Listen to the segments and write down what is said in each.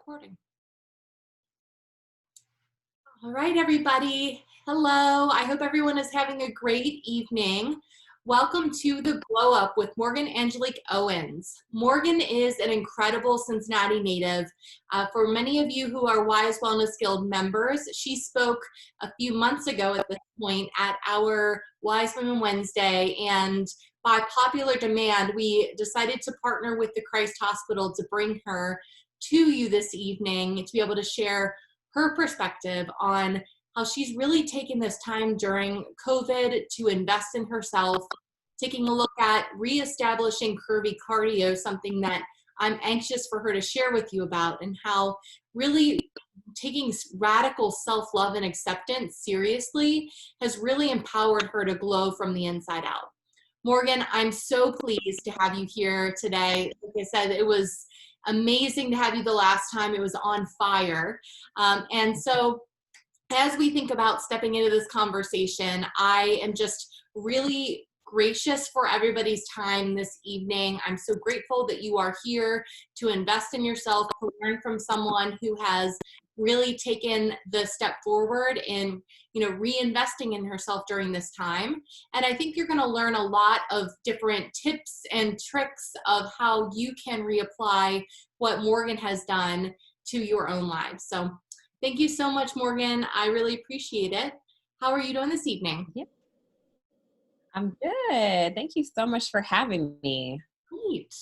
recording. All right, everybody. Hello. I hope everyone is having a great evening. Welcome to the Glow Up with Morgan Angelique Owens. Morgan is an incredible Cincinnati native. For many of you who are Wise Wellness Guild members, she spoke a few months ago at this point at our Wise Women Wednesday, and by popular demand, we decided to partner with the Christ Hospital to bring her to you this evening to be able to share her perspective on how she's really taken this time during COVID to invest in herself, taking a look at reestablishing Curvy Cardio, something that I'm anxious for her to share with you about, and how really taking radical self-love and acceptance seriously has really empowered her to glow from the inside out. Morgan, I'm so pleased to have you here today. Like I said, it was amazing to have you the last time. It was on fire. And so as we think about stepping into this conversation, I am just really gracious for everybody's time this evening. I'm so grateful that you are here to invest in yourself, to learn from someone who has really taken the step forward in, reinvesting in herself during this time. And I think you're going to learn a lot of different tips and tricks of how you can reapply what Morgan has done to your own lives. So thank you so much, Morgan. I really appreciate it. How are you doing this evening? Yeah. I'm good. Thank you so much for having me. Great.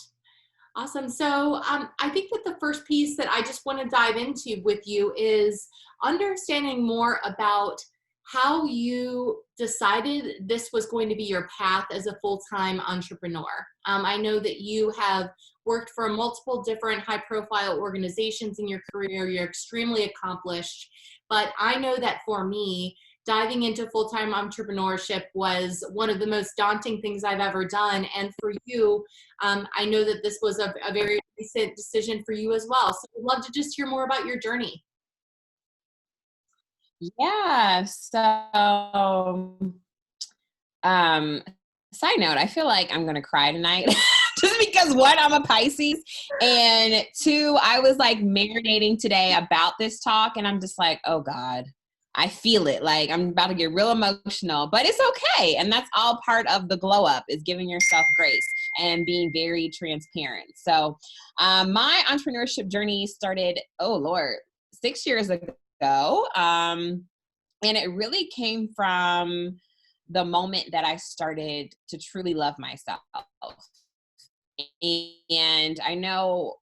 Awesome. So I think that the first piece that I just want to dive into with you is understanding more about how you decided this was going to be your path as a full-time entrepreneur. I know that you have worked for multiple different high-profile organizations in your career. You're extremely accomplished. But I know that for me, diving into full-time entrepreneurship was one of the most daunting things I've ever done. And for you, I know that this was a very recent decision for you as well. So I'd love to just hear more about your journey. Yeah. So, side note, I feel like I'm going to cry tonight just because one, I'm a Pisces, and two, I was like marinating today about this talk, and I'm just like, oh God, I feel it. Like I'm about to get real emotional, but it's okay. And that's all part of the glow up, is giving yourself grace and being very transparent. So my entrepreneurship journey started, 6 years ago. And it really came from the moment that I started to truly love myself. And I know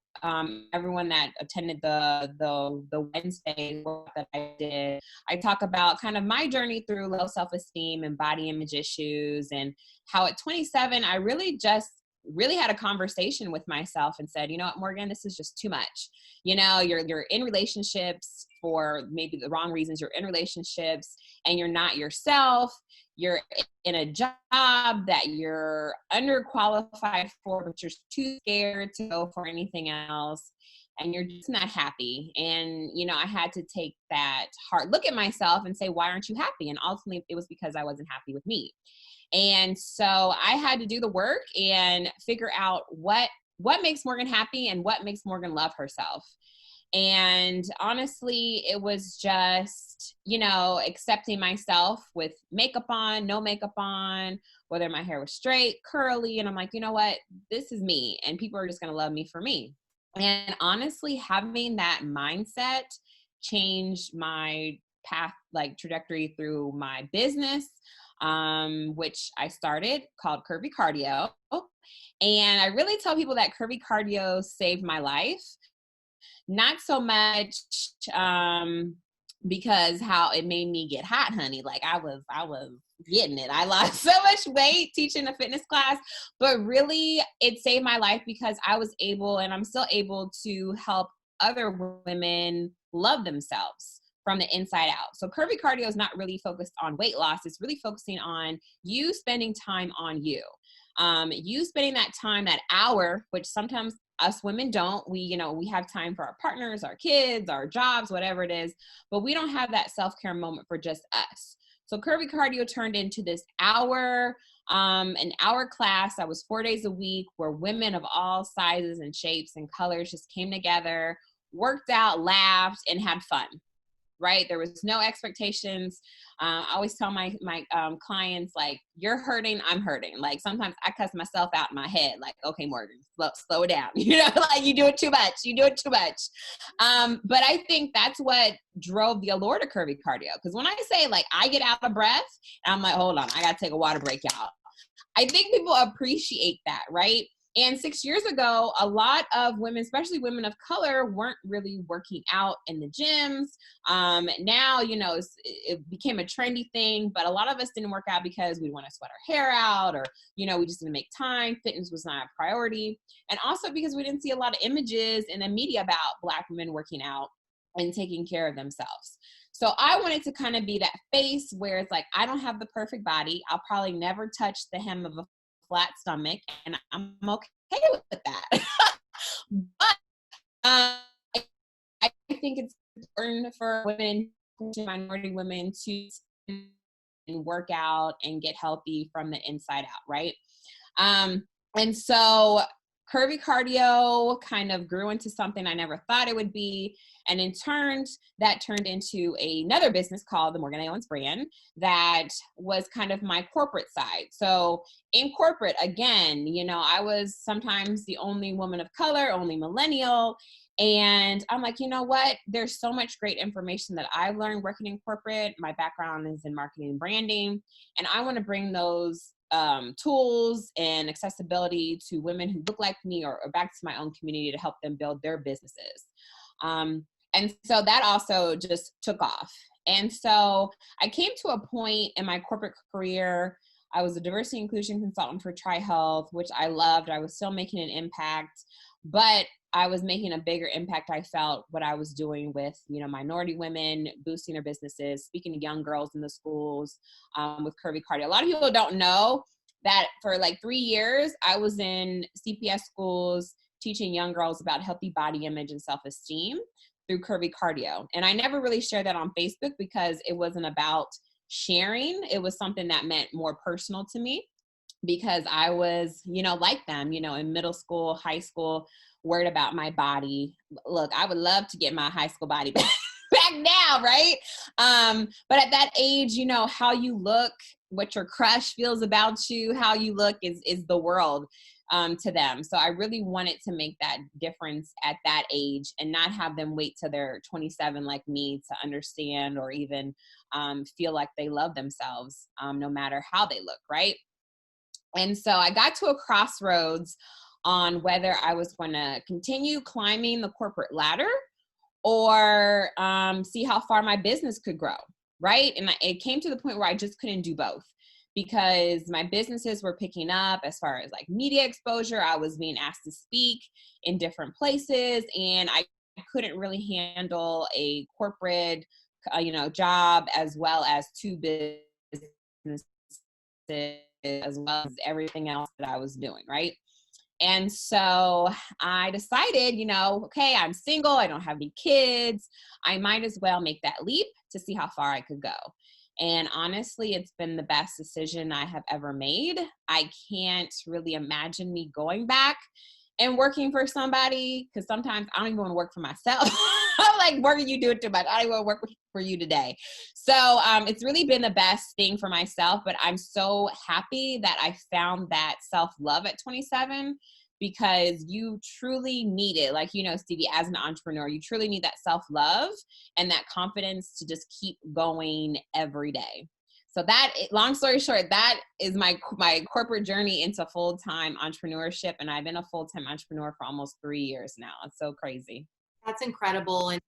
everyone that attended the Wednesday work that I did, I talk about kind of my journey through low self-esteem and body image issues, and how at 27, I really had a conversation with myself and said, you know what, Morgan, this is just too much. You're in relationships for maybe the wrong reasons. You're in relationships and you're not yourself. You're in a job that you're underqualified for, but you're too scared to go for anything else. And you're just not happy. And, I had to take that hard look at myself and say, why aren't you happy? And ultimately it was because I wasn't happy with me. And so I had to do the work and figure out what makes Morgan happy and what makes Morgan love herself. And honestly, it was just, accepting myself with makeup on, no makeup on, whether my hair was straight, curly. And I'm like, you know what, this is me, and people are just going to love me for me. And honestly, having that mindset changed my path, trajectory through my business, which I started, called Curvy Cardio. And I really tell people that Curvy Cardio saved my life. Not so much because how it made me get hot, honey. Like I was getting it. I lost so much weight teaching a fitness class, but really it saved my life because I was able, and I'm still able, to help other women love themselves from the inside out. So Curvy Cardio is not really focused on weight loss. It's really focusing on you spending time on you. You spending that time, that hour, which sometimes us women don't. We have time for our partners, our kids, our jobs, whatever it is, but we don't have that self-care moment for just us. So Curvy Cardio turned into this an hour class that was 4 days a week, where women of all sizes and shapes and colors just came together worked out, laughed, and had fun. Right? There was no expectations. I always tell my clients, like, you're hurting, I'm hurting. Like, sometimes I cuss myself out in my head, like, okay, Morgan, slow it down. Like, you do it too much. But I think that's what drove the allure to Curvy Cardio. Because when I say, like, I get out of breath, and I'm like, hold on, I got to take a water break, y'all. I think people appreciate that, right? And 6 years ago, a lot of women, especially women of color, weren't really working out in the gyms. Now, it became a trendy thing, but a lot of us didn't work out because we want to sweat our hair out, or, we just didn't make time. Fitness was not a priority. And also because we didn't see a lot of images in the media about Black women working out and taking care of themselves. So I wanted to kind of be that face where it's like, I don't have the perfect body. I'll probably never touch the hem of a flat stomach, and I'm okay with that. But I think it's important for women, minority women, to work out and get healthy from the inside out, right? And so Curvy Cardio kind of grew into something I never thought it would be. And in turn, that turned into another business called the Morgan Owens brand that was kind of my corporate side. So in corporate, again, I was sometimes the only woman of color, only millennial. And I'm like, you know what? There's so much great information that I've learned working in corporate. My background is in marketing and branding, and I want to bring those tools and accessibility to women who look like me, or back to my own community to help them build their businesses. And so that also just took off. And so I came to a point in my corporate career. I was a diversity inclusion consultant for TriHealth, which I loved. I was still making an impact, but I was making a bigger impact. I felt what I was doing with, minority women, boosting their businesses, speaking to young girls in the schools, with Curvy Cardio. A lot of people don't know that for like 3 years, I was in CPS schools teaching young girls about healthy body image and self-esteem through Curvy Cardio. And I never really shared that on Facebook because it wasn't about sharing. It was something that meant more personal to me, because I was, like them, in middle school, high school, worried about my body. Look, I would love to get my high school body back now, right? But at that age, how you look, what your crush feels about you, how you look is the world to them. So I really wanted to make that difference at that age and not have them wait till they're 27 like me to understand or even feel like they love themselves, no matter how they look, right? And so I got to a crossroads on whether I was going to continue climbing the corporate ladder or see how far my business could grow, right? And it came to the point where I just couldn't do both, because my businesses were picking up as far as like media exposure. I was being asked to speak in different places, and I couldn't really handle a corporate, job as well as two businesses, as well as everything else that I was doing, right? And so I decided, okay, I'm single, I don't have any kids. I might as well make that leap to see how far I could go. And honestly, it's been the best decision I have ever made. I can't really imagine me going back and working for somebody, because sometimes I don't even want to work for myself. I'm like, Morgan, you do it too much. I don't even want to work for you today. So it's really been the best thing for myself, but I'm so happy that I found that self-love at 27, because you truly need it. Like, Stevie, as an entrepreneur, you truly need that self-love and that confidence to just keep going every day. So long story short, that is my corporate journey into full-time entrepreneurship. And I've been a full-time entrepreneur for almost 3 years now. It's so crazy. That's incredible. And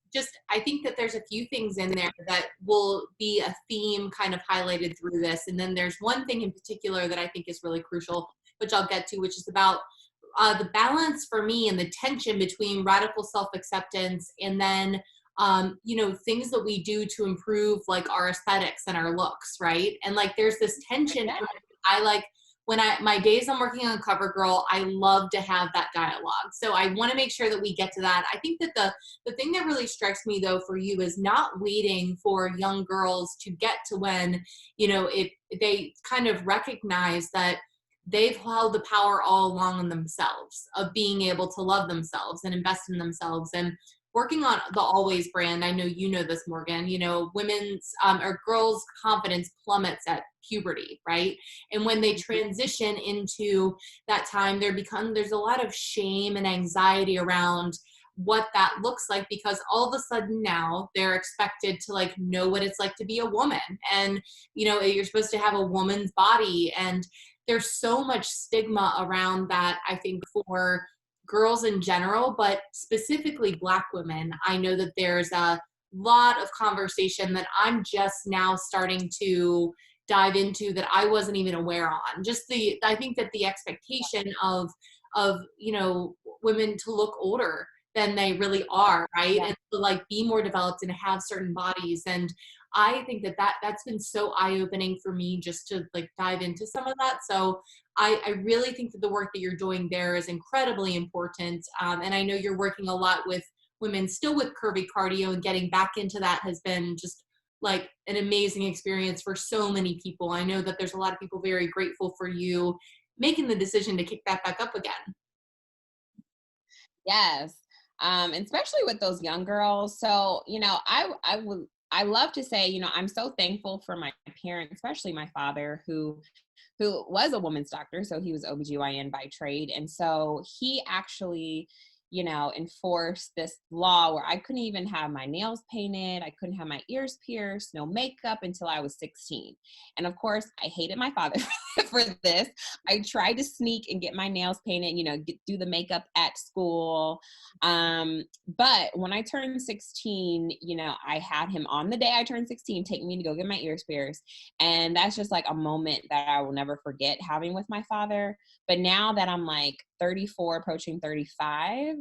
I think that there's a few things in there that will be a theme kind of highlighted through this. And then there's one thing in particular that I think is really crucial, which I'll get to, which is about the balance for me and the tension between radical self-acceptance and then things that we do to improve like our aesthetics and our looks, right? And like there's this tension. I like when my days I'm working on CoverGirl, I love to have that dialogue. So I want to make sure that we get to that. I think that the thing that really strikes me though for you is not waiting for young girls to get to when, they kind of recognize that they've held the power all along in themselves of being able to love themselves and invest in themselves. And working on the Always brand. I know you know this, Morgan. You know, women's or girls' confidence plummets at puberty, right? And when they transition into that time, there's a lot of shame and anxiety around what that looks like, because all of a sudden now they're expected to like know what it's like to be a woman, and you know, you're supposed to have a woman's body, and there's so much stigma around that, I think, for girls in general, but specifically Black women. I know that there's a lot of conversation that I'm just now starting to dive into that I wasn't even aware on. I think that the expectation of, you know, women to look older than they really are, right? Yeah. And to like be more developed and have certain bodies. And I think that's been so eye-opening for me just to like dive into some of that. So I really think that the work that you're doing there is incredibly important. And I know you're working a lot with women still with Curvy Cardio, and getting back into that has been just like an amazing experience for so many people. I know that there's a lot of people very grateful for you making the decision to kick that back up again. Yes. And especially with those young girls. So, you know, I love to say, you know, I'm so thankful for my parents, especially my father, who was a woman's doctor. So he was OBGYN by trade. And so he actually, you know, enforced this law where I couldn't even have my nails painted. I couldn't have my ears pierced, no makeup until I was 16. And of course, I hated my father for this. I tried to sneak and get my nails painted, you know, do the makeup at school. But when I turned 16, you know, I had him on the day I turned 16, take me to go get my ears pierced. And that's just like a moment that I will never forget having with my father. But now that I'm like 34, approaching 35,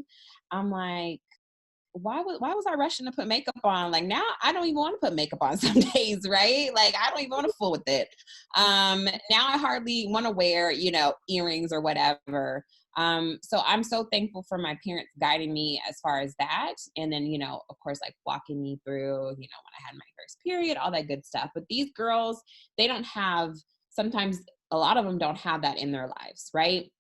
I'm like, why was I rushing to put makeup on? Like now I don't even want to put makeup on some days, right? Like I don't even want to fool with it. Now I hardly want to wear, you know, earrings or whatever. So I'm so thankful for my parents guiding me as far as that. And then, you know, of course, like walking me through, you know, when I had my first period, all that good stuff. But these girls, they don't have, sometimes a lot of them don't have that in their lives, right?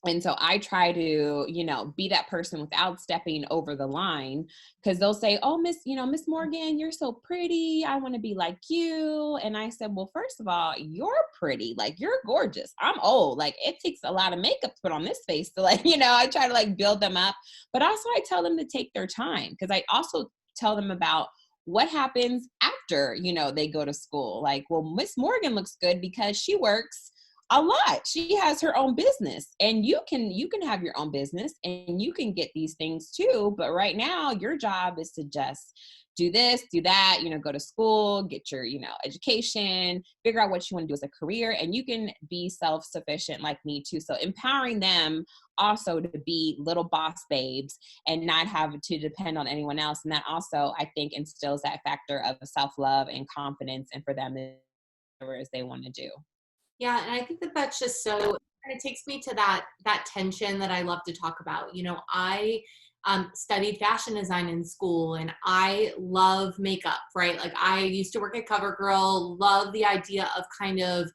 And so I try to, you know, be that person without stepping over the line, because they'll say, oh, Miss Morgan, you're so pretty. I want to be like you. And I said, well, first of all, you're pretty. Like, you're gorgeous. I'm old. Like, it takes a lot of makeup to put on this face to like, you know, I try to like build them up. But also I tell them to take their time, because I also tell them about what happens after, you know, they go to school. Like, well, Miss Morgan looks good because she works a lot. She has her own business, and you can have your own business and you can get these things too. But right now your job is to just do this, do that, you know, go to school, get your, you know, education, figure out what you want to do as a career, and you can be self-sufficient like me too. So empowering them also to be little boss babes and not have to depend on anyone else. And that also, I think, instills that factor of self-love and confidence, and for them to do whatever they want to do. Yeah, and I think that that's just so, and it takes me to that tension that I love to talk about. You know, I studied fashion design in school, and I love makeup, right? Like I used to work at CoverGirl, love the idea of kind of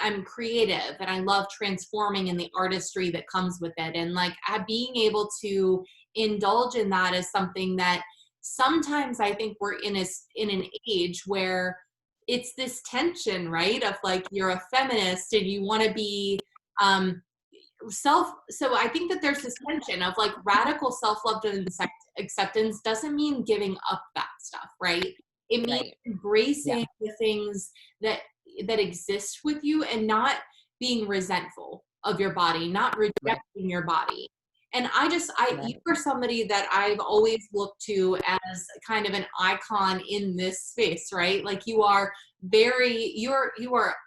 I'm creative, and I love transforming in the artistry that comes with it. And like being able to indulge in that is something that sometimes I think we're in an age where it's this tension, right? Of like, you're a feminist and you want to be um, so I think that there's this tension of like radical self-love and acceptance doesn't mean giving up that stuff, right? It means Right. Yeah. embracing the things that exist with you, and not being resentful of your body, not Right. rejecting your body. And you Right. are somebody that I've always looked to as kind of an icon in this space, right? Like you are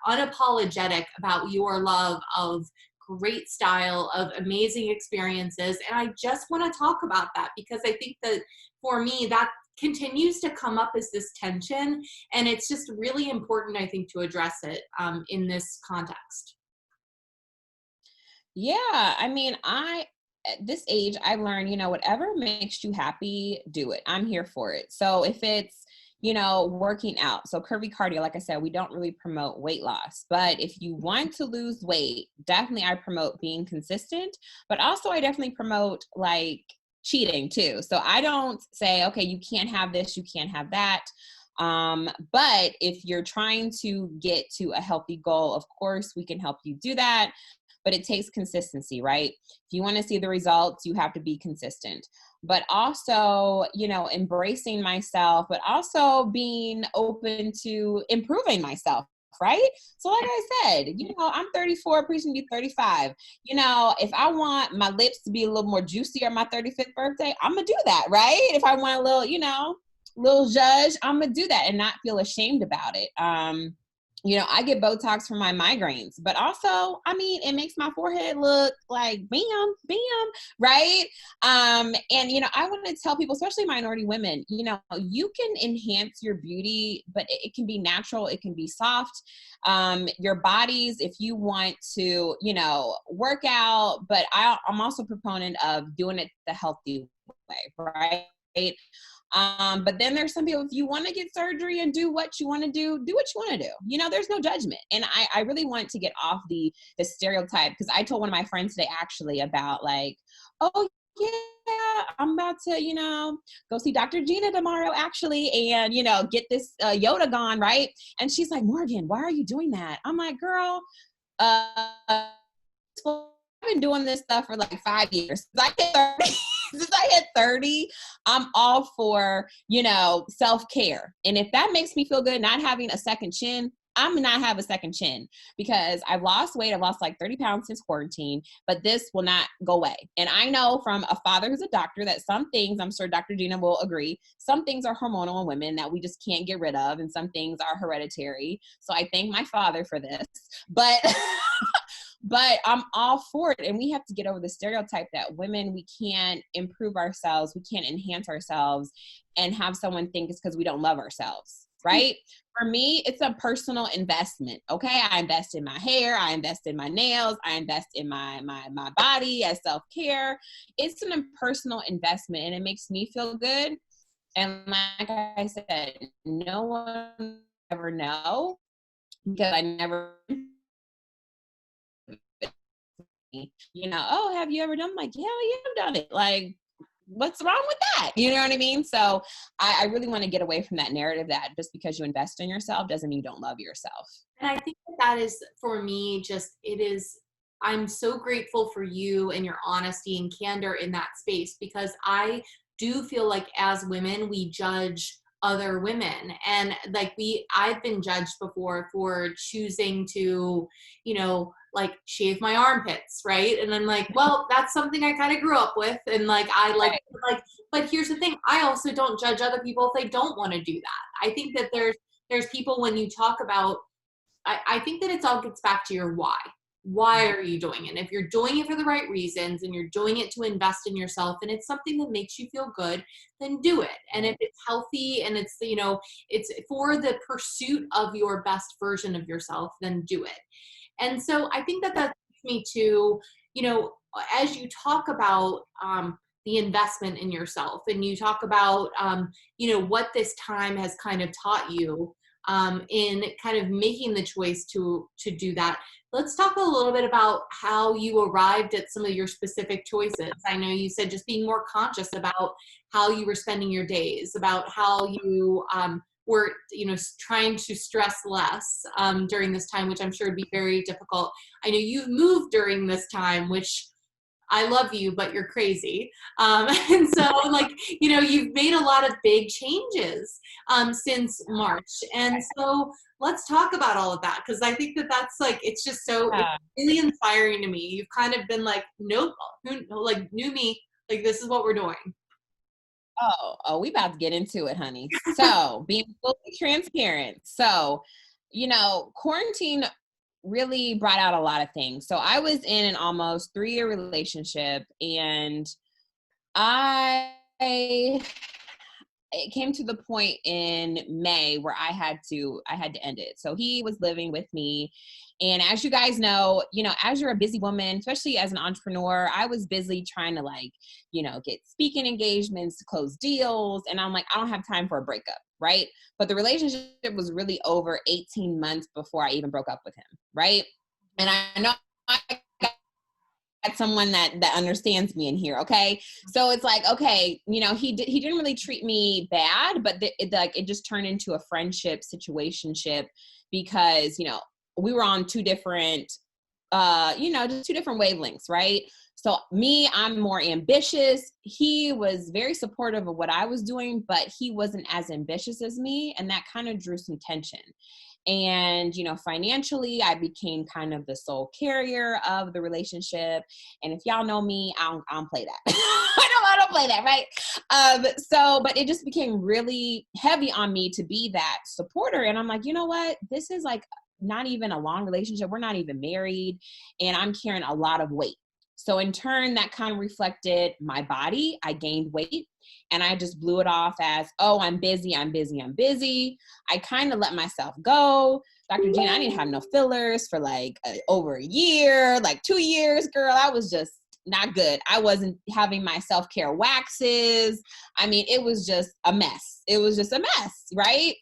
unapologetic about your love of great style, of amazing experiences. And I just want to talk about that, because I think that for me, that continues to come up as this tension. And it's just really important, I think, to address it in this context. Yeah. I mean, at this age, I learned, you know, whatever makes you happy, do it. I'm here for it. So if it's, you know, working out, so Curvy Cardio, like I said, we don't really promote weight loss, but if you want to lose weight, definitely I promote being consistent, but also I definitely promote like cheating too. So I don't say, okay, you can't have this, you can't have that. But if you're trying to get to a healthy goal, of course, we can help you do that. But it takes consistency, right? If you want to see the results, you have to be consistent. But also, embracing myself, but also being open to improving myself, right? So like I said, I'm 34, preaching to be 35. If I want my lips to be a little more juicy on my 35th birthday, I'm going to do that, right? If I want a little, little zhuzh, I'm going to do that and not feel ashamed about it. I get Botox for my migraines, but also, it makes my forehead look like bam, bam, right? And, I want to tell people, especially minority women, you can enhance your beauty, but it can be natural. It can be soft. Your bodies, if you want to, work out, but I'm also a proponent of doing it the healthy way, right? But then there's some people, if you want to get surgery and do what you want to do what you want to do. There's no judgment. And I really want to get off the stereotype, because I told one of my friends today actually about like, oh yeah, I'm about to, go see Dr. Gina tomorrow actually, and, get this Yoda gone, right? And she's like, Morgan, why are you doing that? I'm like, girl, I've been doing this stuff for like 5 years. Since I hit 30, I'm all for, self-care. And if that makes me feel good, not having a second chin, I'm not have a second chin, because I've lost weight. I've lost like 30 pounds since quarantine, but this will not go away. And I know from a father who's a doctor that some things, I'm sure Dr. Gina will agree, some things are hormonal in women that we just can't get rid of. And some things are hereditary. So I thank my father for this, but but I'm all for it. And we have to get over the stereotype that women, we can't improve ourselves, we can't enhance ourselves, and have someone think it's because we don't love ourselves, right? For me, it's a personal investment. Okay. I invest in my hair. I invest in my nails. I invest in my body as self-care. It's a personal investment, and it makes me feel good. And like I said, no one will ever know, because I never, oh, have you ever done? I'm like, yeah, I've done it. Like, what's wrong with that? You know what I mean? So I really want to get away from that narrative that just because you invest in yourself doesn't mean you don't love yourself. And I think that is, for me, I'm so grateful for you and your honesty and candor in that space, because I do feel like as women, we judge other women. And like I've been judged before for choosing to, like shave my armpits, right? And I'm like, well, that's something I kind of grew up with. And like, but here's the thing. I also don't judge other people if they don't want to do that. I think that there's people, when you talk about, I think that it all gets back to your why. Why are you doing it? And if you're doing it for the right reasons and you're doing it to invest in yourself and it's something that makes you feel good, then do it. And if it's healthy and it's, it's for the pursuit of your best version of yourself, then do it. And so I think that takes me to, as you talk about the investment in yourself, and you talk about, what this time has kind of taught you in kind of making the choice to do that. Let's talk a little bit about how you arrived at some of your specific choices. I know you said just being more conscious about how you were spending your days, about how you were, trying to stress less during this time, which I'm sure would be very difficult. I know you moved during this time, which I love you, but you're crazy. And so you've made a lot of big changes since March. And so let's talk about all of that, because I think that that's like, it's just so it's really inspiring to me. You've kind of been like, nope, like new me, like this is what we're doing. Oh, we about to get into it, honey. So being fully transparent. So, quarantine really brought out a lot of things. So I was in an almost 3-year relationship, and it came to the point in May where I had to end it. So he was living with me. And as you guys know, as you're a busy woman, especially as an entrepreneur, I was busy trying to get speaking engagements, close deals. And I'm like, I don't have time for a breakup. Right. But the relationship was really over 18 months before I even broke up with him. Right. And I know I got someone that understands me in here. Okay. So it's like, okay, you know, he didn't really treat me bad, but it just turned into a friendship situationship because, you know, we were on two different, you know, just two different wavelengths. Right. So me, I'm more ambitious. He was very supportive of what I was doing, but he wasn't as ambitious as me. And that kind of drew some tension. And, you know, financially, I became kind of the sole carrier of the relationship. And if y'all know me, I don't play that. I don't play that, right? But it just became really heavy on me to be that supporter. And I'm like, you know what? This is like not even a long relationship. We're not even married. And I'm carrying a lot of weight. So in turn, that kind of reflected my body. I gained weight. And I just blew it off as, oh, I'm busy. I kind of let myself go. Dr. Gina, I didn't have no fillers for like over a year, like 2 years, girl. I was just not good. I wasn't having my self-care waxes. I mean, it was just a mess. Right?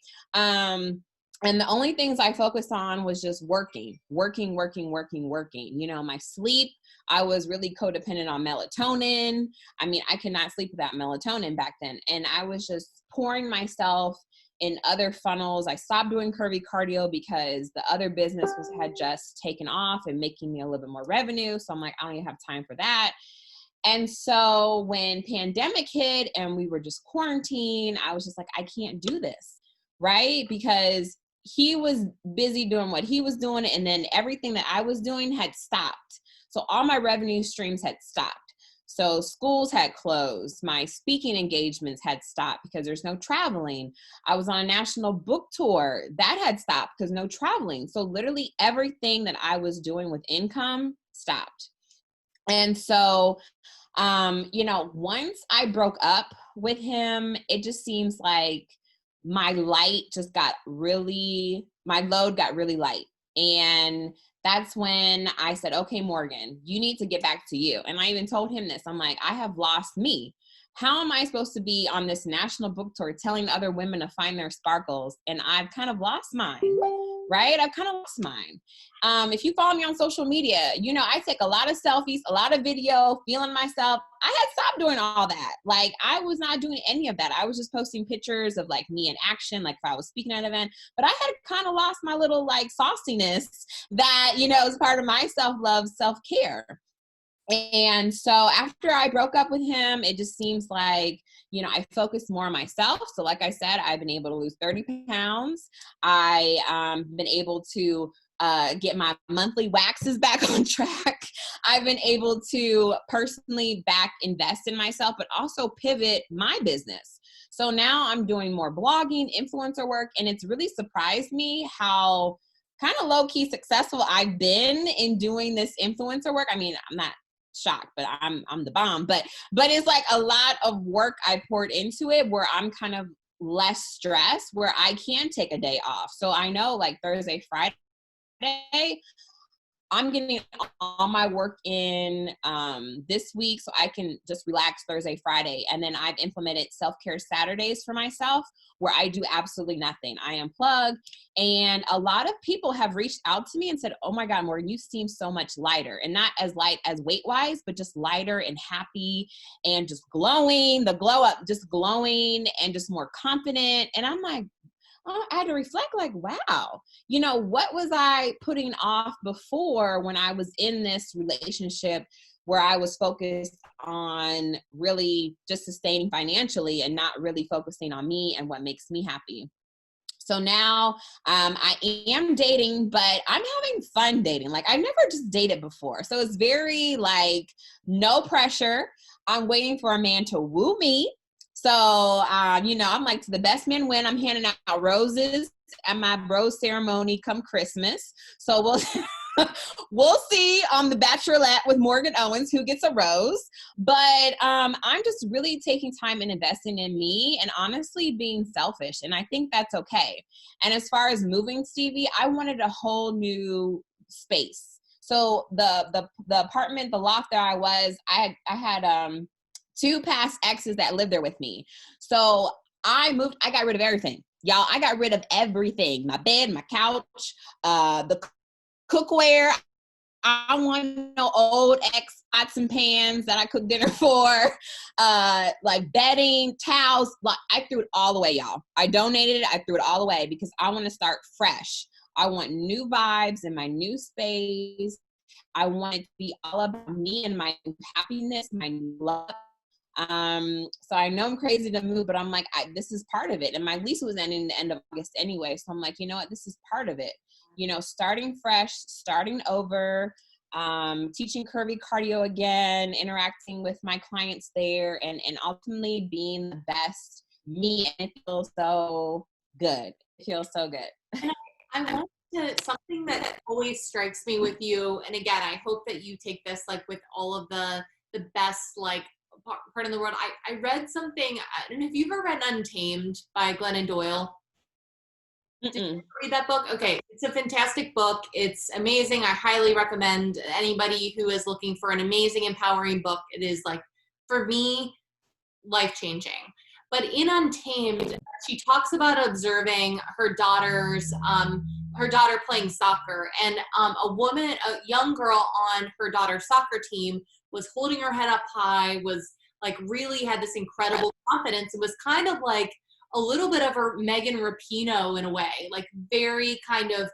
And the only things I focused on was just working. You know, my sleep, I was really codependent on melatonin. I mean, I could not sleep without melatonin back then. And I was just pouring myself in other funnels. I stopped doing Curvy Cardio because the other businesses had just taken off and making me a little bit more revenue. So I'm like, I don't even have time for that. And so when pandemic hit and we were just quarantined, I was just like, I can't do this, right? Because he was busy doing what he was doing, and then everything that I was doing had stopped. So all my revenue streams had stopped. So schools had closed. My speaking engagements had stopped because there's no traveling. I was on a national book tour. That had stopped because no traveling. So literally everything that I was doing with income stopped. And so, you know, once I broke up with him, it just seems like my load got really light. And that's when I said, okay, Morgan, you need to get back to you. And I even told him this. I'm like, I have lost me. How am I supposed to be on this national book tour telling other women to find their sparkles? And I've kind of lost mine, right? I've kind of lost mine. If you follow me on social media, you know, I take a lot of selfies, a lot of video, feeling myself. I had stopped doing all that. Like, I was not doing any of that. I was just posting pictures of like me in action, like if I was speaking at an event, but I had kind of lost my little like sauciness that, you know, is part of my self-love, self-care. And so after I broke up with him, it just seems like, you know, I focused more on myself. So like I said, I've been able to lose 30 pounds. I been able to get my monthly waxes back on track. I've been able to personally back invest in myself, but also pivot my business. So now I'm doing more blogging, influencer work, and it's really surprised me how kind of low-key successful I've been in doing this influencer work. I mean, I'm not shocked, but I'm the bomb. But it's like a lot of work I poured into it where I'm kind of less stressed, where I can take a day off. So I know like Thursday, Friday, I'm getting all my work in this week so I can just relax Thursday, Friday. And then I've implemented self-care Saturdays for myself where I do absolutely nothing. I unplug. And a lot of people have reached out to me and said, oh my God, Morgan, you seem so much lighter. And not as light as weight-wise, but just lighter and happy and just glowing, the glow up, just glowing and just more confident. And I'm like, I had to reflect like, wow, you know, what was I putting off before when I was in this relationship where I was focused on really just sustaining financially and not really focusing on me and what makes me happy. So now I am dating, but I'm having fun dating. Like I never just dated before. So it's very like no pressure. I'm waiting for a man to woo me. So, you know, I'm like, to the best men win. I'm handing out roses at my rose ceremony come Christmas. So we'll see on the Bachelorette with Morgan Owens who gets a rose. But I'm just really taking time and investing in me and honestly being selfish. And I think that's okay. And as far as moving, Stevie, I wanted a whole new space. So the apartment, the loft that I was, I had 2 past exes that lived there with me. So I got rid of everything. Y'all, I got rid of everything. My bed, my couch, the cookware. I want no old ex pots and pans that I cooked dinner for, like bedding, towels. Like, I threw it all away, y'all. I donated it. I threw it all away because I want to start fresh. I want new vibes in my new space. I want it to be all about me and my happiness, my love. So I know I'm crazy to move, but I'm like, this is part of it. And my lease was ending the end of August anyway. So I'm like, you know what? This is part of it. You know, starting fresh, starting over, teaching Curvy Cardio again, interacting with my clients there, and ultimately being the best me. And it feels so good. It feels so good. And I want to, something that always strikes me with you, and again, I hope that you take this like with all of the best like part in the world. I read something, I don't know if you've ever read Untamed by Glennon Doyle. Did you read that book? Okay, it's a fantastic book. It's amazing. I highly recommend anybody who is looking for an amazing, empowering book. It is like, for me, life-changing. But in Untamed, she talks about observing her daughter playing soccer, and a young girl on her daughter's soccer team was holding her head up high, was like really had this incredible confidence. It was kind of like a little bit of her Megan Rapinoe in a way, like very kind of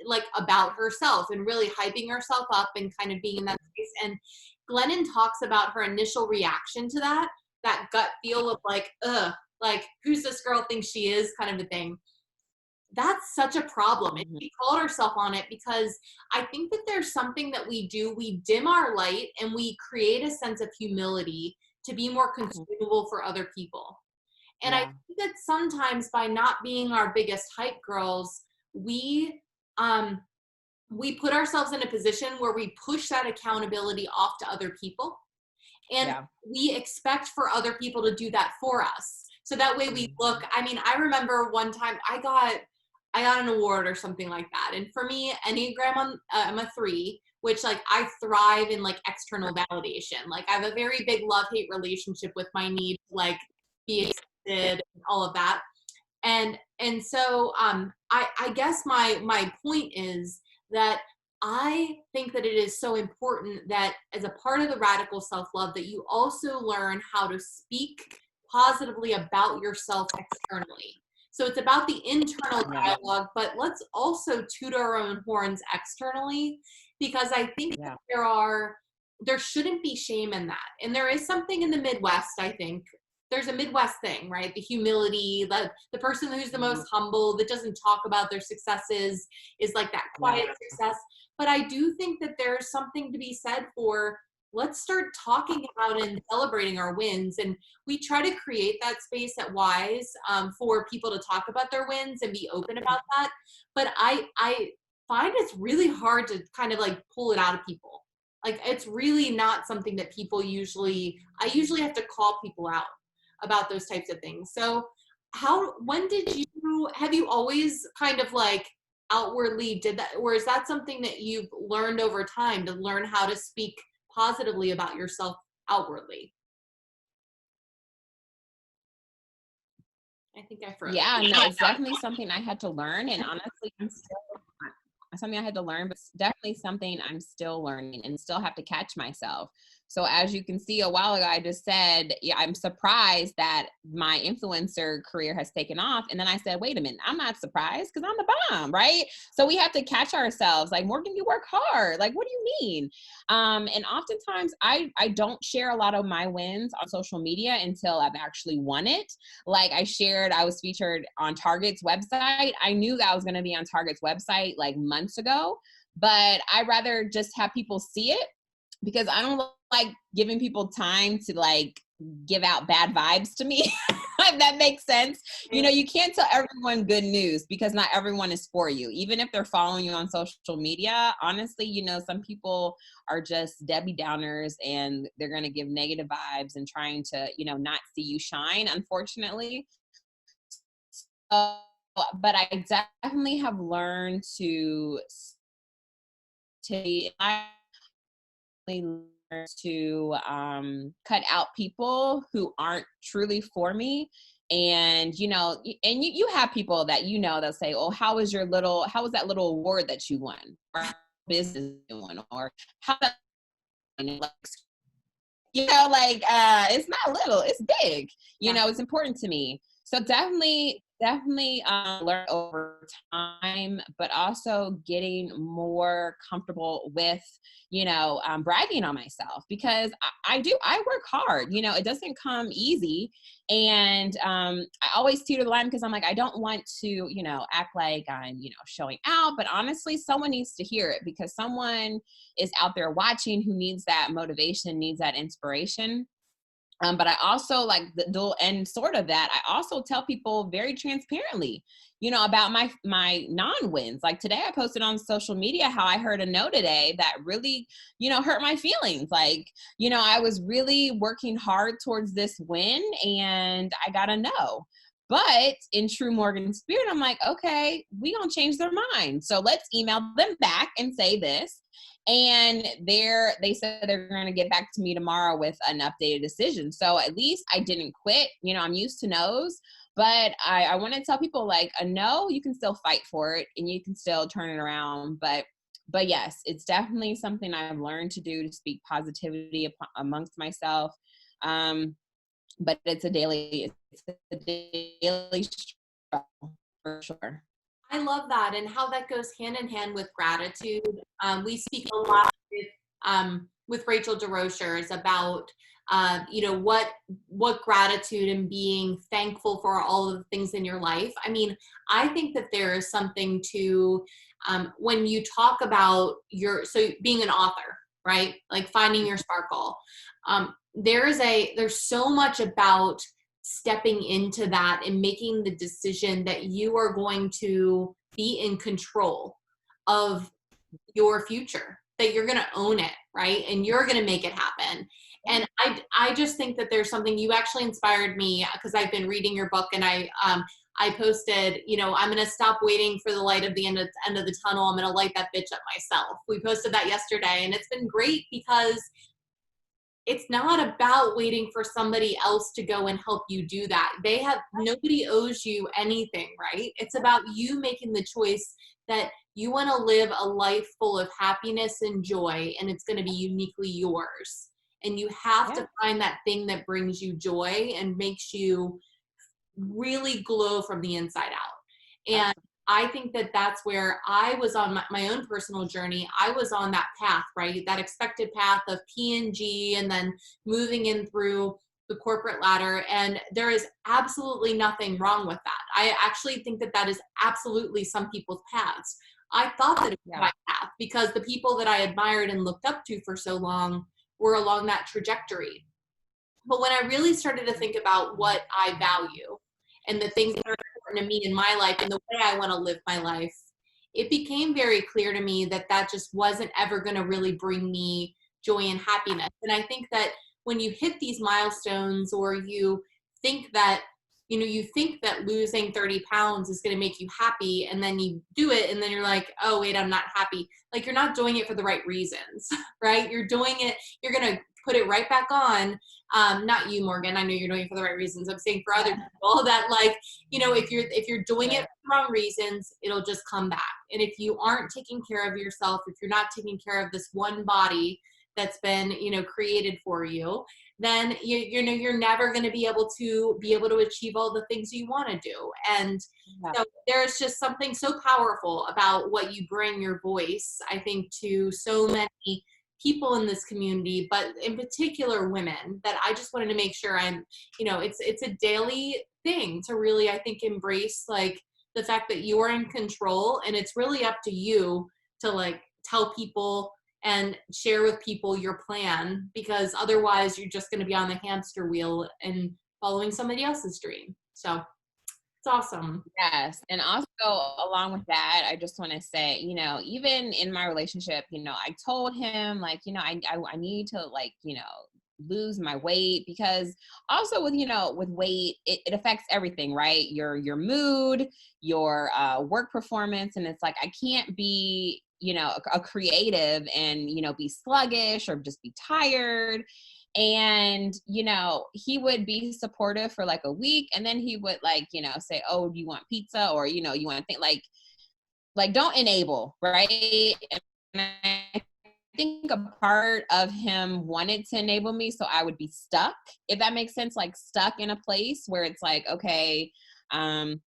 like about herself and really hyping herself up and kind of being in that space. And Glennon talks about her initial reaction to that gut feel of like, ugh, like who's this girl thinks she is kind of a thing. That's such a problem. And she called herself on it because I think that there's something that we do. We dim our light and we create a sense of humility to be more consumable for other people. And I think that sometimes by not being our biggest hype girls, we put ourselves in a position where we push that accountability off to other people. And we expect for other people to do that for us. So that way we look, I mean, I remember one time I got an award or something like that. And for me, Enneagram, I'm a 3, which like I thrive in like external validation. Like I have a very big love-hate relationship with my need to like be accepted and all of that. And so I guess my point is that I think that it is so important that as a part of the radical self-love that you also learn how to speak positively about yourself externally. So it's about the internal dialogue, but let's also toot our own horns externally, because I think that there shouldn't be shame in that. And there is something in the Midwest, I think. There's a Midwest thing, right? The humility, the person who's the most humble, that doesn't talk about their successes, is like that quiet success. But I do think that there's something to be said for, let's start talking about and celebrating our wins. And we try to create that space at Wise for people to talk about their wins and be open about that. But I find it's really hard to kind of like pull it out of people. Like it's really not something that people I usually have to call people out about those types of things. So have you always kind of like outwardly did that, or is that something that you've learned over time to learn how to speak positively about yourself outwardly? I think I froze. Yeah, no, it's definitely something I had to learn. And honestly, something I had to learn, but definitely something I'm still learning and still have to catch myself. So as you can see, a while ago, I just said, yeah, I'm surprised that my influencer career has taken off. And then I said, wait a minute, I'm not surprised because I'm the bomb, right? So we have to catch ourselves like, Morgan, you work hard. Like, what do you mean? And oftentimes I don't share a lot of my wins on social media until I've actually won it. Like I was featured on Target's website. I knew that I was going to be on Target's website like months ago, but I rather just have people see it, because I don't like giving people time to like give out bad vibes to me. If that makes sense. You know, you can't tell everyone good news because not everyone is for you. Even if they're following you on social media, honestly, you know, some people are just Debbie Downers and they're going to give negative vibes and trying to, you know, not see you shine, unfortunately. But I definitely have learned to cut out people who aren't truly for me. And, you know, and you have people that, you know, they'll say, oh, how was that little award that you won, or business you won, or how like, it's not little, it's big, it's important to me. So definitely learn over time, but also getting more comfortable with, bragging on myself, because I work hard, it doesn't come easy. And I always teeter the line, because I'm like, I don't want to, act like I'm, showing out, but honestly, someone needs to hear it, because someone is out there watching who needs that motivation, needs that inspiration. But I also, like, the dual end sort of that, I also tell people very transparently, about my non-wins. Like today I posted on social media how I heard a no today that really, hurt my feelings. Like, I was really working hard towards this win and I got a no. But in true Morgan spirit, I'm like, okay, we gonna change their mind. So let's email them back and say this. And they said they're going to get back to me tomorrow with an updated decision. So at least I didn't quit. I'm used to no's, but I want to tell people, like, a no, you can still fight for it and you can still turn it around. But yes, it's definitely something I've learned to do, to speak positivity amongst myself. But it's a daily struggle for sure. I love that, and how that goes hand in hand with gratitude. We speak a lot with Rachel DeRochers about what gratitude and being thankful for all of the things in your life. I mean, I think that there is something to when you talk about being an author, right? Like finding your sparkle. There's so much about stepping into that and making the decision that you are going to be in control of your future, that you're going to own it, right? And you're going to make it happen. And I just think that there's something, you actually inspired me, because I've been reading your book, and I posted, I'm going to stop waiting for the light of the end of the tunnel. I'm going to light that bitch up myself. We posted that yesterday, and it's been great because it's not about waiting for somebody else to go and help you do that. Nobody owes you anything, right? It's about you making the choice that you want to live a life full of happiness and joy, and it's going to be uniquely yours. And you have to find that thing that brings you joy and makes you really glow from the inside out. And I think that that's where I was on my own personal journey. I was on that path, right? That expected path of P&G, and then moving in through the corporate ladder. And there is absolutely nothing wrong with that. I actually think that that is absolutely some people's paths. I thought that it was my path, because the people that I admired and looked up to for so long were along that trajectory. But when I really started to think about what I value and the things that are important to me in my life and the way I want to live my life, it became very clear to me that that just wasn't ever going to really bring me joy and happiness. And I think that when you hit these milestones, or you think that, losing 30 pounds is going to make you happy, and then you do it, and then you're like, oh, wait, I'm not happy. Like, you're not doing it for the right reasons, right? You're doing it, you're going to put it right back on. Not you, Morgan. I know you're doing it for the right reasons. I'm saying for other people that, like, if you're doing it for the wrong reasons, it'll just come back. And if you aren't taking care of yourself, if you're not taking care of this one body that's been, created for you, then you're never going to be able to achieve all the things you want to do. And so there's just something so powerful about what you bring, your voice, I think, to so many people in this community, but in particular women, that I just wanted to make sure it's a daily thing to really, I think, embrace, like, the fact that you are in control, and it's really up to you to, like, tell people and share with people your plan, because otherwise you're just going to be on the hamster wheel and following somebody else's dream. So it's awesome. Yes. And also, along with that, I just want to say, even in my relationship, I told him, like, I need to, like, lose my weight, because also with weight, it affects everything, right? Your mood, your work performance. And it's like, I can't be, a creative and, be sluggish or just be tired. And, he would be supportive for like a week, and then he would, like, say, oh, do you want pizza? Or, you want to think, like, don't enable, right? And I think a part of him wanted to enable me so I would be stuck, if that makes sense, like stuck in a place where it's like, okay, I'm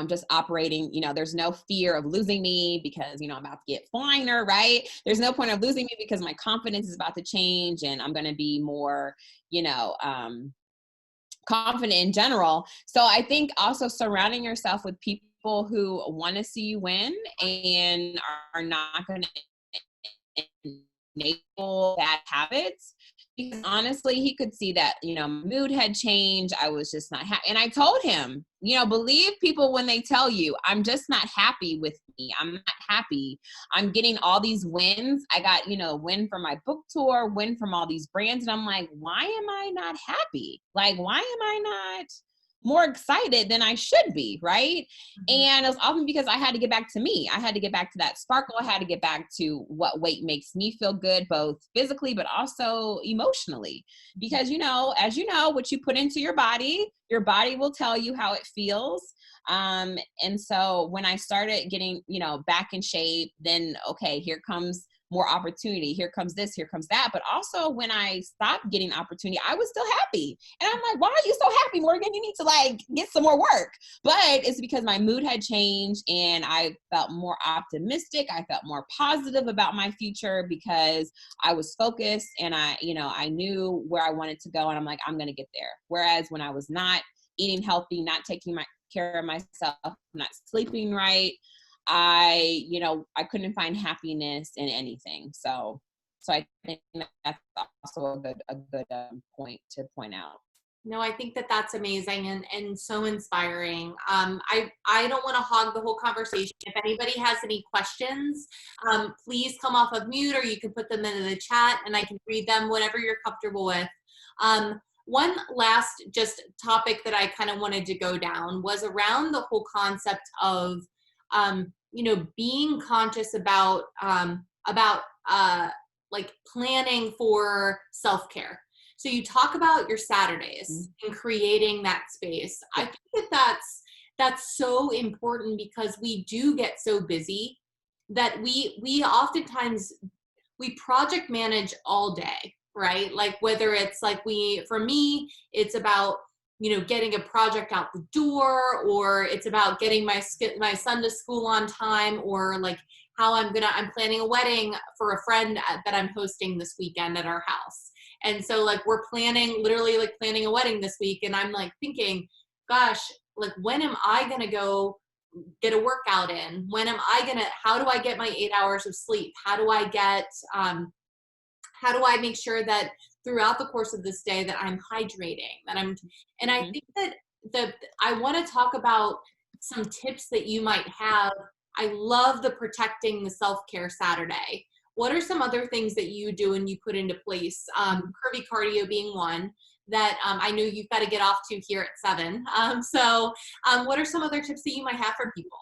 just operating, there's no fear of losing me because, I'm about to get finer, right? There's no point of losing me because my confidence is about to change and I'm going to be more, confident in general. So I think also surrounding yourself with people who want to see you win and are not going to enable bad habits, because honestly he could see that my mood had changed. I was just not happy, and I told him, believe people when they tell you I'm just not happy with me. I'm not happy. I'm getting all these wins. I got win from my book tour, win from all these brands, and I'm like, why am I not happy? Like, why am I not more excited than I should be, right? And it was often because I had to get back to me. I had to get back to that sparkle. I had to get back to what weight makes me feel good, both physically, but also emotionally. Because, as you know, what you put into your body will tell you how it feels. And so when I started getting, back in shape, then, okay, here comes more opportunity. Here comes this, here comes that. But also when I stopped getting opportunity, I was still happy. And I'm like, why are you so happy, Morgan? You need to get some more work. But it's because my mood had changed and I felt more optimistic. I felt more positive about my future because I was focused and I knew where I wanted to go. And I'm like, I'm going to get there. Whereas when I was not eating healthy, not taking care of myself, not sleeping right, I couldn't find happiness in anything. So I think that's also a good point to point out. No, I think that that's amazing and so inspiring. I don't want to hog the whole conversation. If anybody has any questions, please come off of mute or you can put them into the chat and I can read them, whatever you're comfortable with. One last just topic that I kind of wanted to go down was around the whole concept of being conscious about like planning for self-care. So you talk about your Saturdays and creating that space. I think that that's so important because we do get so busy that we oftentimes we project manage all day, right? Like whether it's like for me, it's about getting a project out the door, or it's about getting my son to school on time, or like how I'm planning a wedding for a friend that I'm hosting this weekend at our house. And so like we're literally planning a wedding this week, and I'm like thinking, gosh, like when am I gonna go get a workout in? How do I get my 8 hours of sleep? How do I make sure that throughout the course of this day that I'm hydrating, and I think that I want to talk about some tips that you might have. I love the protecting the self-care Saturday. What are some other things that you do and you put into place? Curvy Cardio being one that I know you've got to get off to here at 7. What are some other tips that you might have for people?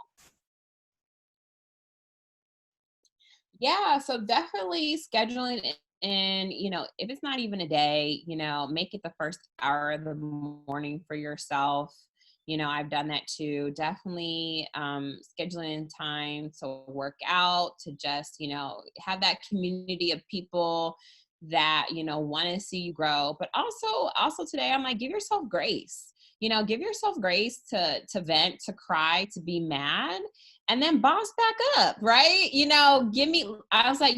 Yeah, so definitely scheduling it. And, if it's not even a day, make it the first hour of the morning for yourself. I've done that too. Definitely scheduling time to work out, to just, have that community of people that, want to see you grow. But also today, I'm like, give yourself grace. Give yourself grace to vent, to cry, to be mad, and then bounce back up, right? I was like,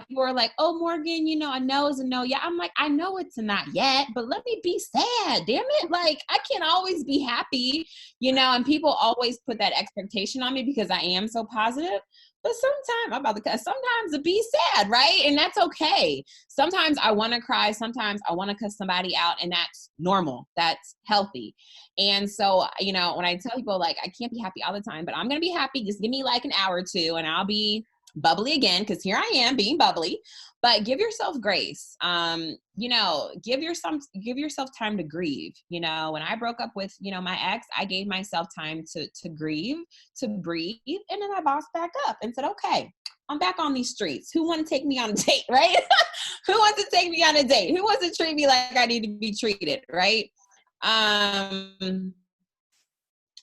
people are like, oh, Morgan, a no is a no. Yeah, I'm like, I know it's a not yet, but let me be sad. Damn it. Like, I can't always be happy, and people always put that expectation on me because I am so positive. But sometimes to be sad, right? And that's okay. Sometimes I want to cry. Sometimes I want to cuss somebody out, and that's normal. That's healthy. And so, when I tell people like, I can't be happy all the time, but I'm going to be happy. Just give me like an hour or two and I'll be bubbly again, because here I am being bubbly. But give yourself grace. Give yourself time to grieve. When I broke up with my ex, I gave myself time to grieve, to breathe, and then I bossed back up and said, okay, I'm back on these streets. Who want to take me on a date, right? Who wants to take me on a date? Who wants to treat me like I need to be treated, right?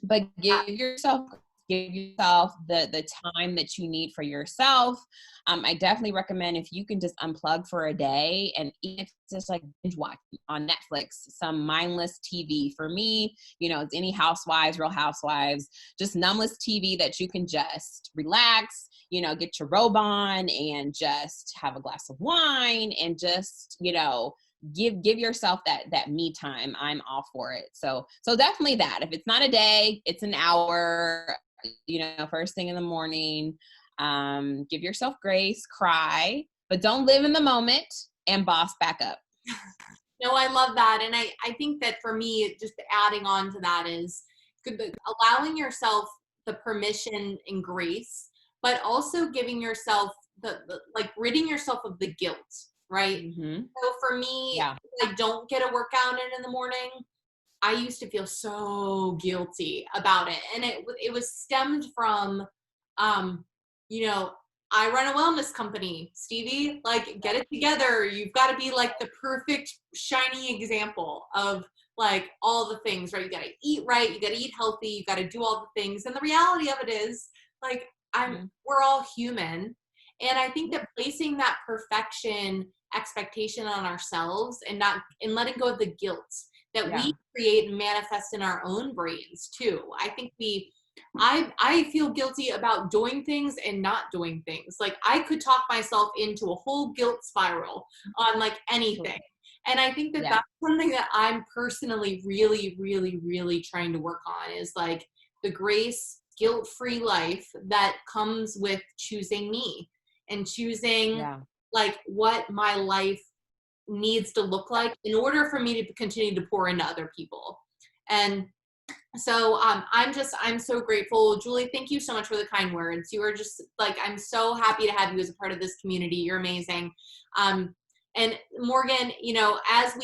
But give yourself give yourself the time that you need for yourself. I definitely recommend if you can just unplug for a day, and even if it's just like binge watch on Netflix, some mindless TV. For me, it's any housewives, Real Housewives, just numbness TV that you can just relax, get your robe on and just have a glass of wine and just, give yourself that me time. I'm all for it. So definitely that. If it's not a day, it's an hour, first thing in the morning. Give yourself grace, cry, but don't live in the moment, and boss back up. No, I love that. And I think that for me, just adding on to that is allowing yourself the permission and grace, but also giving yourself the like ridding yourself of the guilt, right? Mm-hmm. So for me, Yeah. if I don't get a workout in the morning, I used to feel so guilty about it. And it was stemmed from, you know, I run a wellness company, Stevie, like get it together. You've got to be like the perfect shiny example of like all the things, right? You got to eat right. You got to eat healthy. You got to do all the things. And the reality of it is like, we're all human. And I think that placing that perfection expectation on ourselves and letting go of the guilt that we create and manifest in our own brains too. I think I feel guilty about doing things and not doing things. Like I could talk myself into a whole guilt spiral on like anything. And I think that that's something that I'm personally really, really, really trying to work on is like the grace, guilt-free life that comes with choosing me and choosing like what my life needs to look like in order for me to continue to pour into other people. And so I'm so grateful. Julie, thank you so much for the kind words. You are just like, I'm so happy to have you as a part of this community. You're amazing. And Morgan, as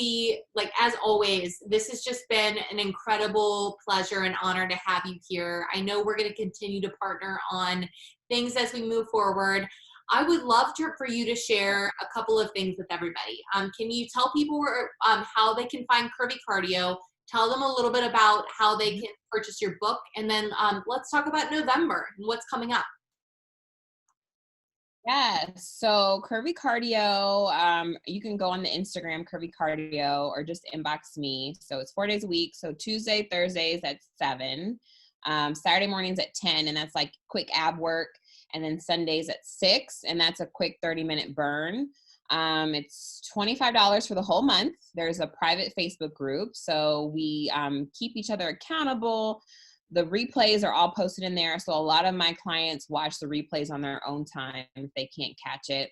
always, this has just been an incredible pleasure and honor to have you here. I know we're going to continue to partner on things as we move forward. I would love for you to share a couple of things with everybody. Can you tell people how they can find Curvy Cardio? Tell them a little bit about how they can purchase your book. And then let's talk about November and what's coming up. Yes. So Curvy Cardio, you can go on the Instagram, Curvy Cardio, or just inbox me. So it's 4 days a week. So Tuesday, Thursdays at 7, Saturday mornings at 10, and that's like quick ab work. And then Sundays at 6, and that's a quick 30-minute burn. It's $25 for the whole month. There's a private Facebook group, so we keep each other accountable. The replays are all posted in there, so a lot of my clients watch the replays on their own time if they can't catch it.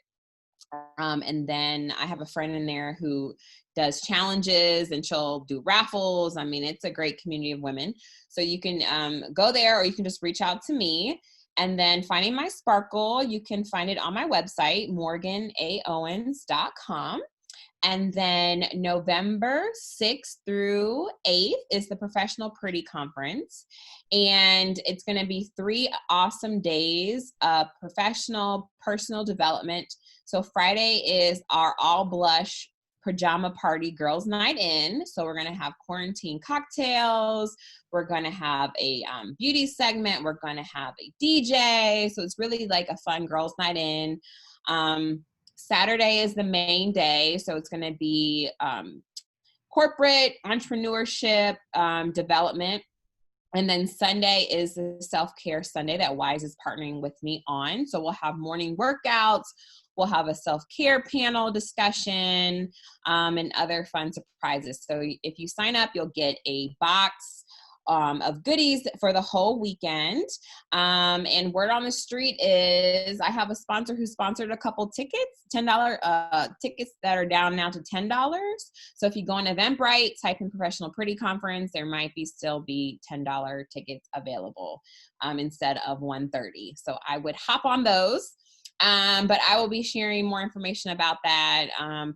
And then I have a friend in there who does challenges, and she'll do raffles. I mean, it's a great community of women. So you can go there, or you can just reach out to me. And then finding my sparkle, you can find it on my website, morganaowens.com. And then November 6th through 8th is the Professional Pretty Conference. And it's going to be 3 awesome days of professional personal development. So Friday is our all blush pajama party girls night in. So we're going to have quarantine cocktails. We're going to have a beauty segment. We're going to have a DJ. So it's really like a fun girls night in. Saturday is the main day. So it's going to be corporate entrepreneurship development. And then Sunday is the self-care Sunday that Wise is partnering with me on. So we'll have morning workouts. We'll have a self-care panel discussion and other fun surprises. So if you sign up, you'll get a box of goodies for the whole weekend. And word on the street is I have a sponsor who sponsored a couple tickets, $10 tickets that are down now to $10. So if you go on Eventbrite, type in Professional Pretty Conference, there might still be $10 tickets available instead of $130. So I would hop on those. But I will be sharing more information about that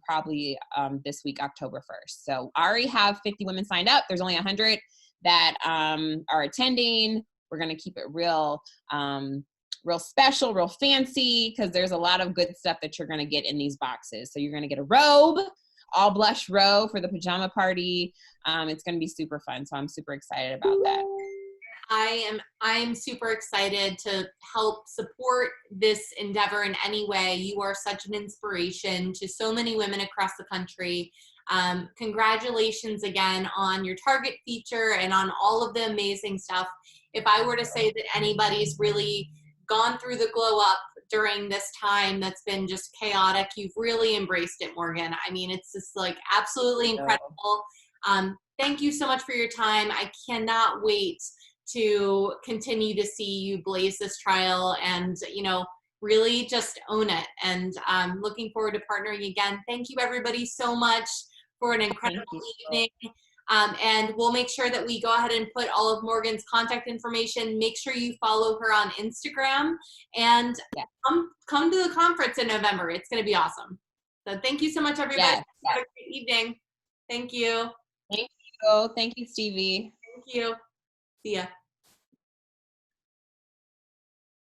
probably this week, October 1st. So I already have 50 women signed up. There's only 100 that are attending. We're going to keep it real special, real fancy, because there's a lot of good stuff that you're going to get in these boxes. So you're going to get a robe, all blush robe for the pajama party. It's going to be super fun. So I'm super excited about that. I'm super excited to help support this endeavor in any way. You are such an inspiration to so many women across the country. Congratulations again on your Target feature and on all of the amazing stuff. If I were to say that anybody's really gone through the glow up during this time that's been just chaotic, you've really embraced it, Morgan. I mean, it's just like absolutely incredible. Thank you so much for your time. I cannot wait to continue to see you blaze this trail and, really just own it. And looking forward to partnering again. Thank you everybody so much for an incredible evening. And we'll make sure that we go ahead and put all of Morgan's contact information. Make sure you follow her on Instagram and come to the conference in November. It's going to be awesome. So thank you so much, everybody. Have a great evening. Thank you. Thank you. Thank you, Stevie. Thank you. See ya.